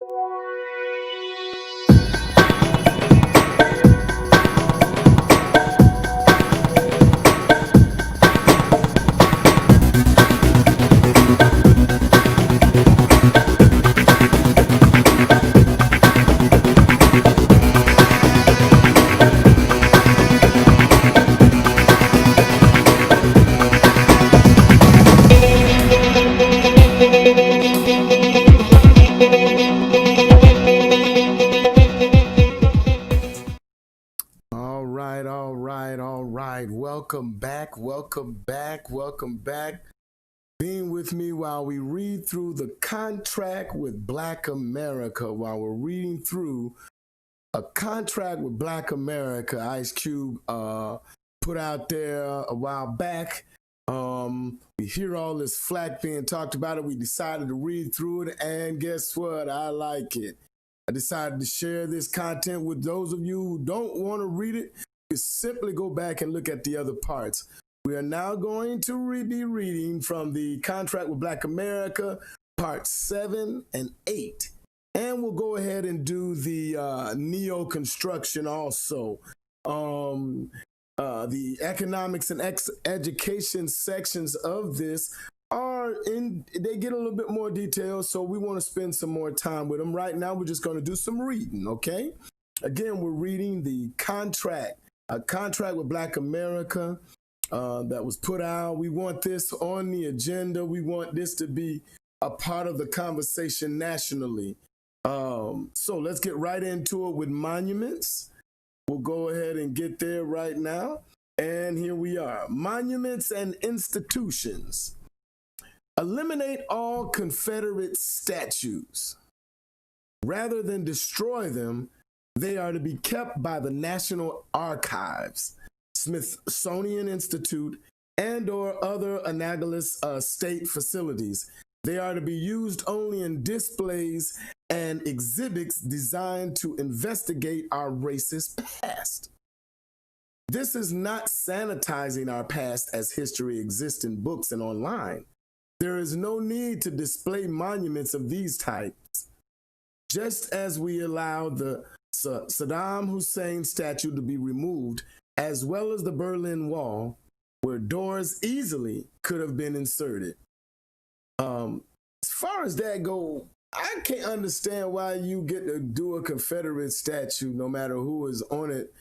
All right. Welcome back. Being with me while we read through the contract with Black America. While we're reading through a contract with Black America, Ice Cube put out there a while back. We hear all this flack being talked about it. We decided to read through it, and guess what? I like it. I decided to share this content with those of you who don't want to read it. You simply go back and look at the other parts. We are now going to be reading from the contract with Black America, parts 7 and 8. And we'll go ahead and do the Neo Construction also. The economics and education sections of this they get a little bit more detail, so we want to spend some more time with them. Right now, we're just going to do some reading, okay? Again, we're reading the contract, a contract with Black America that was put out. We want this on the agenda. We want this to be a part of the conversation nationally. So let's get right into it with monuments. We'll go ahead and get there right now. And here we are. Monuments and institutions. Eliminate all Confederate statues. Rather than destroy them, they are to be kept by the National Archives, Smithsonian Institute, and/or other analogous state facilities. They are to be used only in displays and exhibits designed to investigate our racist past. This is not sanitizing our past as history exists in books and online. There is no need to display monuments of these types. Just as we allowed the Saddam Hussein statue to be removed, as well as the Berlin Wall, where doors easily could have been inserted. As far as that go, I can't understand why you get to do a Confederate statue no matter who is on it.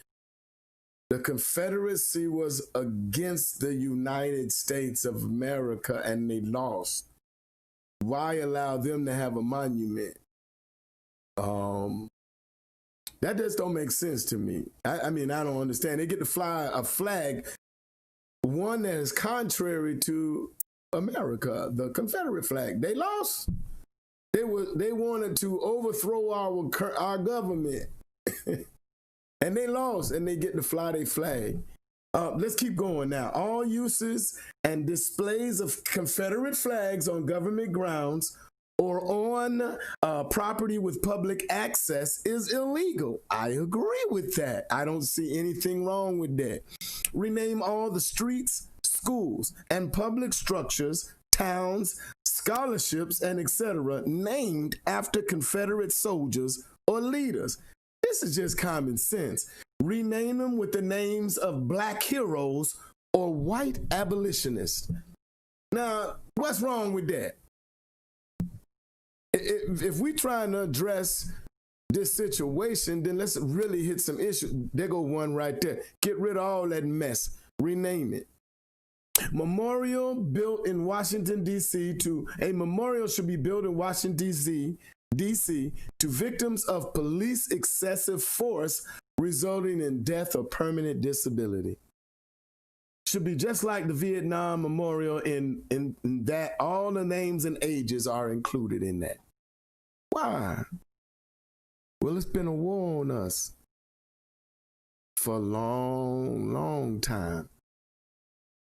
The Confederacy was against the United States of America and they lost. Why allow them to have a monument? That just don't make sense to me. I mean, I don't understand. They get to fly a flag, one that is contrary to America, the Confederate flag. They lost. They wanted to overthrow our government. And they lost, and they get to fly their flag. Let's keep going now. All uses and displays of Confederate flags on government grounds or on property with public access is illegal. I agree with that. I don't see anything wrong with that. Rename all the streets, schools, and public structures, towns, scholarships, and etc. named after Confederate soldiers or leaders. This is just common sense. Rename them with the names of Black heroes or white abolitionists. Now, what's wrong with that? If we're trying to address this situation, then let's really hit some issues. There go one right there. Get rid of all that mess. Rename it. Memorial built in Washington, D.C. A memorial should be built in Washington, D.C. to victims of police excessive force resulting in death or permanent disability. Should be just like the Vietnam Memorial in that all the names and ages are included in that. Why? Well, it's been a war on us for a long time.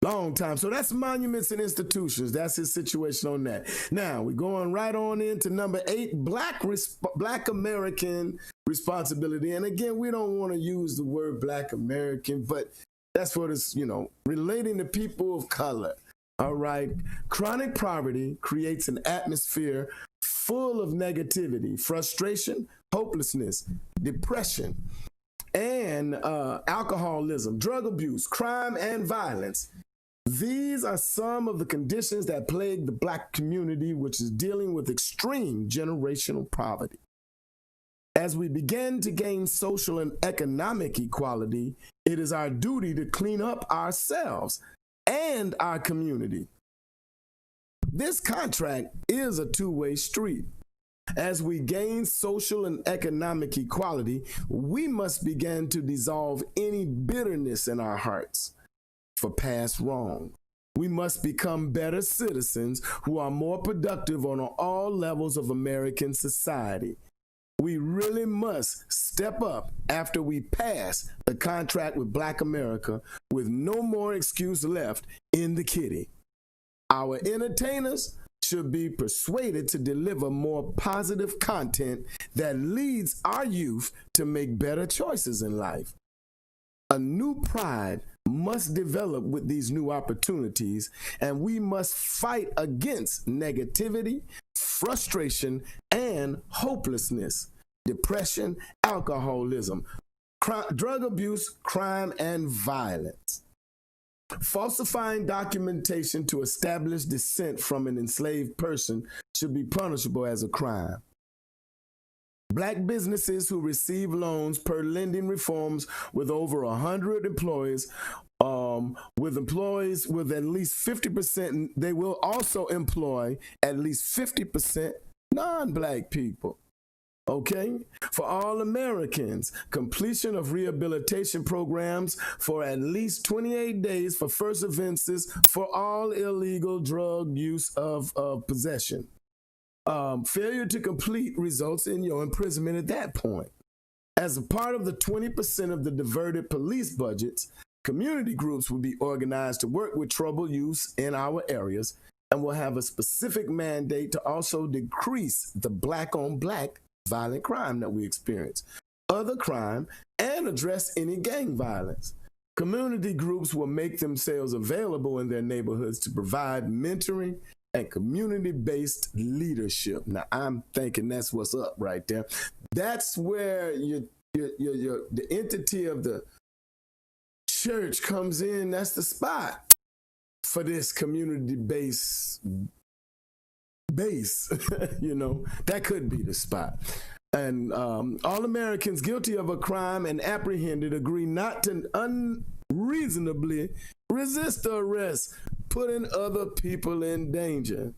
Long time. So that's monuments and institutions. That's his situation on that. Now, we're going right on into number 8, Black American responsibility. And again, we don't want to use the word Black American, but that's what it's, relating to people of color. All right. Chronic poverty creates an atmosphere full of negativity, frustration, hopelessness, depression, and alcoholism, drug abuse, crime, and violence. These are some of the conditions that plague the Black community, which is dealing with extreme generational poverty. As we begin to gain social and economic equality, it is our duty to clean up ourselves and our community. This contract is a two-way street. As we gain social and economic equality, we must begin to dissolve any bitterness in our hearts for past wrong. We must become better citizens who are more productive on all levels of American society. We really must step up after we pass the contract with Black America with no more excuse left in the kitty. Our entertainers should be persuaded to deliver more positive content that leads our youth to make better choices in life. A new pride must develop with these new opportunities, and we must fight against negativity, frustration, and hopelessness, depression, alcoholism, drug abuse, crime, and violence. Falsifying documentation to establish descent from an enslaved person should be punishable as a crime. Black businesses who receive loans per lending reforms with over 100 employees, with employees with at least 50%, they will also employ at least 50% non-Black people. Okay? For all Americans, completion of rehabilitation programs for at least 28 days for first offenses for all illegal drug use of possession. Failure to complete results in your imprisonment at that point. As a part of the 20% of the diverted police budgets, community groups will be organized to work with trouble use in our areas and will have a specific mandate to also decrease the Black-on-Black violent crime that we experience, other crime, and address any gang violence. Community groups will make themselves available in their neighborhoods to provide mentoring and community-based leadership. Now, I'm thinking that's what's up right there. That's where the entity of the church comes in. That's the spot for this community-based base. That could be the spot. And all Americans guilty of a crime and apprehended agree not to unreasonably resist the arrest, putting other people in danger.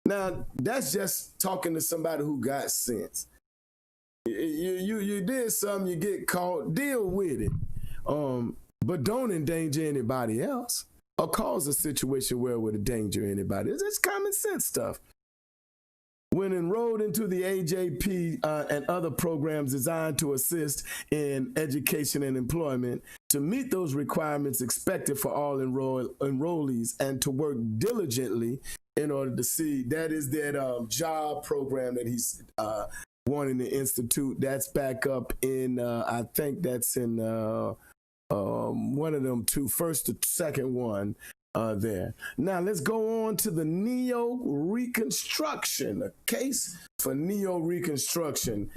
Now, that's just talking to somebody who got sense. You did something, you get caught, deal with it. But don't endanger anybody else or cause a situation where it would endanger anybody. It's just common sense stuff. When enrolled into the AJP and other programs designed to assist in education and employment, to meet those requirements expected for all enrollees and to work diligently in order to see, that is that job program that he's wanting to institute. That's back up in, I think that's in one of them two, first or second one. There. Now let's go on to the Neo Reconstruction, a case for Neo Reconstruction.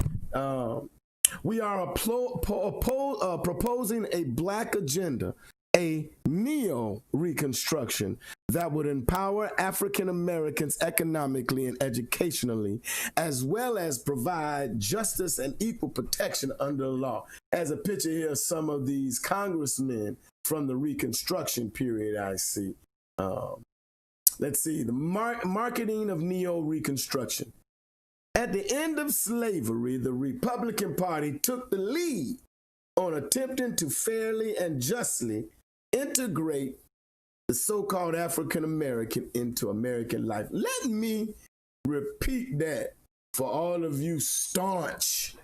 We are proposing a Black agenda, a Neo Reconstruction that would empower African Americans economically and educationally, as well as provide justice and equal protection under the law. As a picture here of some of these congressmen from the Reconstruction period, I see. Let's see, the marketing of Neo Reconstruction. At the end of slavery, the Republican Party took the lead on attempting to fairly and justly integrate the so-called African American into American life. Let me repeat that for all of you staunch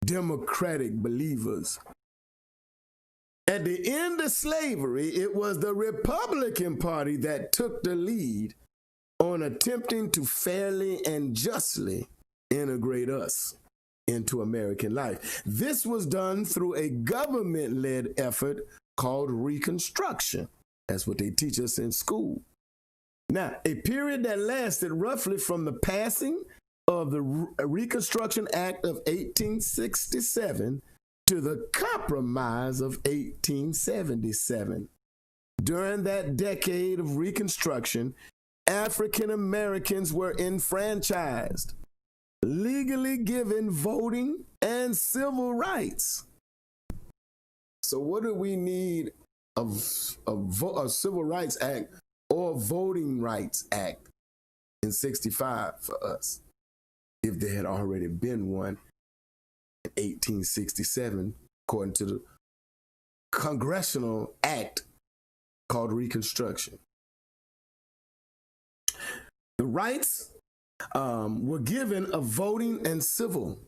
Democratic believers. At the end of slavery, it was the Republican Party that took the lead on attempting to fairly and justly integrate us into American life. This was done through a government-led effort called Reconstruction. That's what they teach us in school. Now, a period that lasted roughly from the passing of the Reconstruction Act of 1867 to the Compromise of 1877. During that decade of Reconstruction, African Americans were enfranchised, legally given voting and civil rights. So what do we need a Civil Rights Act or Voting Rights Act in 65 for us if there had already been one in 1867 according to the Congressional Act called Reconstruction? The rights were given of voting and civil.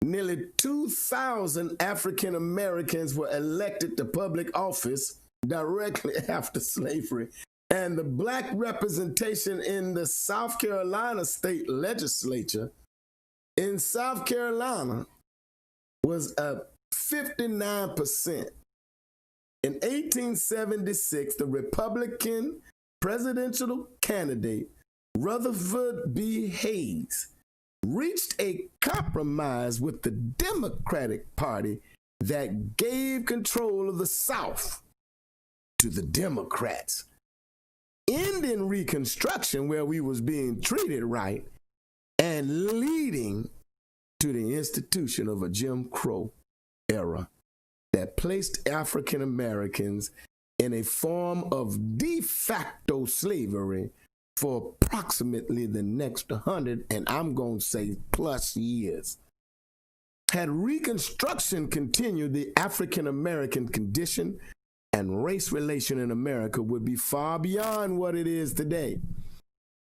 Nearly 2,000 African Americans were elected to public office directly after slavery. And the black representation in the South Carolina state legislature in South Carolina was 59%. In 1876, the Republican presidential candidate Rutherford B. Hayes reached a compromise with the Democratic Party that gave control of the South to the Democrats, ending Reconstruction where we was being treated right and leading to the institution of a Jim Crow era that placed African Americans in a form of de facto slavery for approximately the next 100, and I'm going to say plus years. Had Reconstruction continued, the African American condition and race relation in America would be far beyond what it is today.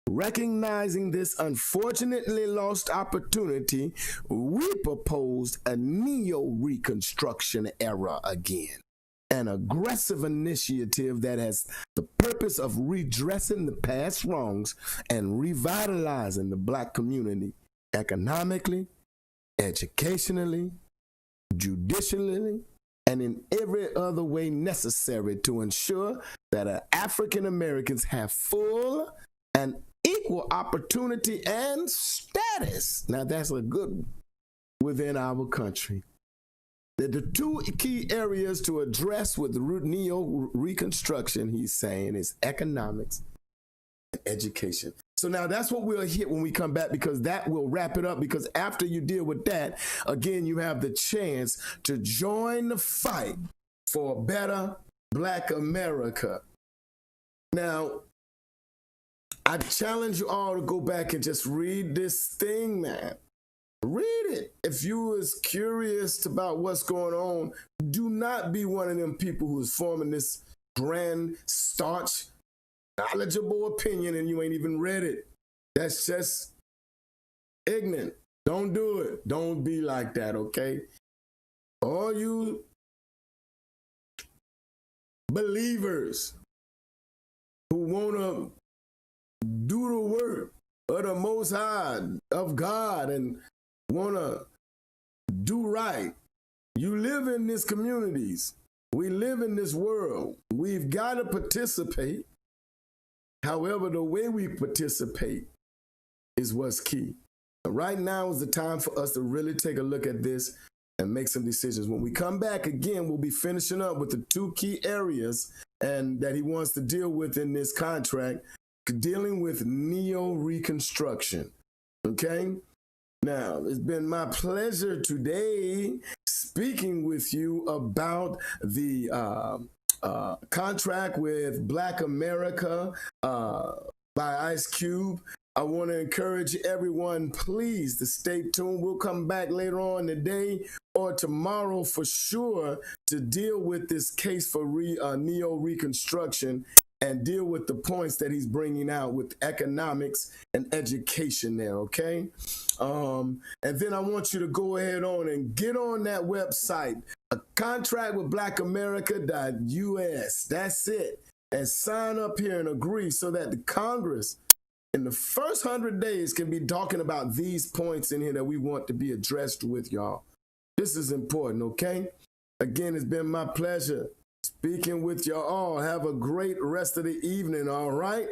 Recognizing this unfortunately lost opportunity, we proposed a Neo Reconstruction era again, an aggressive initiative that has the purpose of redressing the past wrongs and revitalizing the black community economically, educationally, judicially, and in every other way necessary to ensure that African Americans have full and equal opportunity and status. Now that's a good one within our country. The two key areas to address with Neo Reconstruction, he's saying, is economics and education. So now that's what we'll hit when we come back, because that will wrap it up, because after you deal with that, again, you have the chance to join the fight for a better Black America. Now, I challenge you all to go back and just read this thing, man. Read it. If you was curious about what's going on, do not be one of them people who is forming this grand, staunch, knowledgeable opinion and you ain't even read it. That's just ignorant. Don't do it. Don't be like that, okay? All you believers who want to do the work of the Most High, of God, and want to do right. You live in these communities. We live in this world. We've got to participate. However, the way we participate is what's key. Right now is the time for us to really take a look at this and make some decisions. When we come back again, we'll be finishing up with the two key areas and that he wants to deal with in this contract, dealing with Neo Reconstruction. Okay? Now, it's been my pleasure today speaking with you about the contract with Black America by Ice Cube. I want to encourage everyone, please, to stay tuned. We'll come back later on today or tomorrow for sure to deal with this case for Neo Reconstruction and deal with the points that he's bringing out with economics and education there, okay? And then I want you to go ahead on and get on that website, a contract with blackamerica.us. That's it. And sign up here and agree so that the Congress in the first 100 days can be talking about these points in here that we want to be addressed with y'all. This is important, okay? Again, it's been my pleasure speaking with y'all all. Have a great rest of the evening, all right?